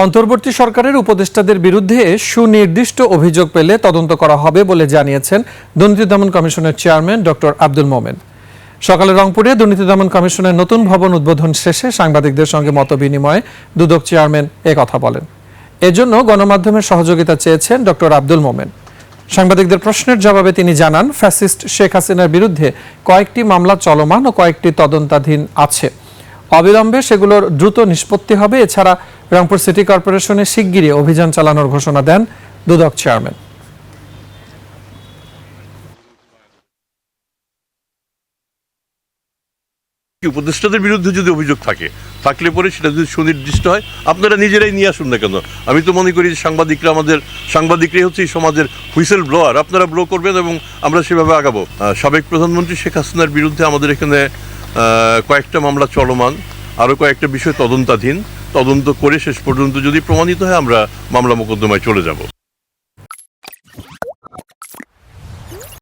অন্তর্বর্তী সরকারের উপদেষ্টাদের বিরুদ্ধে সুনির্দিষ্ট অভিযোগ পেলে তদন্ত করা হবে বলে জানিয়েছেন দুর্নীতি দমন কমিশনের চেয়ারম্যান ডক্টর আব্দুল মোমেন। সকালে রংপুরে দুর্নীতি দমন কমিশনের নতুন ভবন উদ্বোধন শেষে সাংবাদিকদের সঙ্গে মতবিনিময়ে দুদক চেয়ারম্যান কথা বলেন। এজন্য গণমাধ্যমের সহযোগিতা চেয়েছেন ডক্টর আব্দুল মোমেন। সাংবাদিকদের প্রশ্নের জবাবে তিনি জানান, ফ্যাসিস্ট শেখ হাসিনার বিরুদ্ধে কয়েকটি মামলা চলমান ও কয়েকটি তদন্তাধীন আছে। অবিলম্বে সেগুলোর দ্রুত নিষ্পত্তি হবে। এছাড়া রংপুর সিটি কর্পোরেশনে শিগগিরই অভিযান চালানোর ঘোষণা দেন দুদক চেয়ারম্যান। উপদেষ্টাদের বিরুদ্ধে যদি অভিযোগ থাকলে পরে সেটা যদি সুনির্দিষ্ট হয়, আপনারা নিজেরাই নিয়ে আসুন না কেন। আমি তো মনে করি যে সাংবাদিকরাই হচ্ছে এই সমাজের হুইসেল ব্লোয়ার। আপনারা ব্লো করবেন এবং আমরা সেভাবে আগাবো। সাবেক প্রধানমন্ত্রী শেখ হাসিনার বিরুদ্ধে আমাদের এখানে কয়েকটা মামলা চলমান, আরও কয়েকটা বিষয় তদন্তাধীন। তদন্ত করে শেষ পর্যন্ত যদি প্রমাণিত হয় আমরা মামলা মোকদ্দমায় চলে যাব।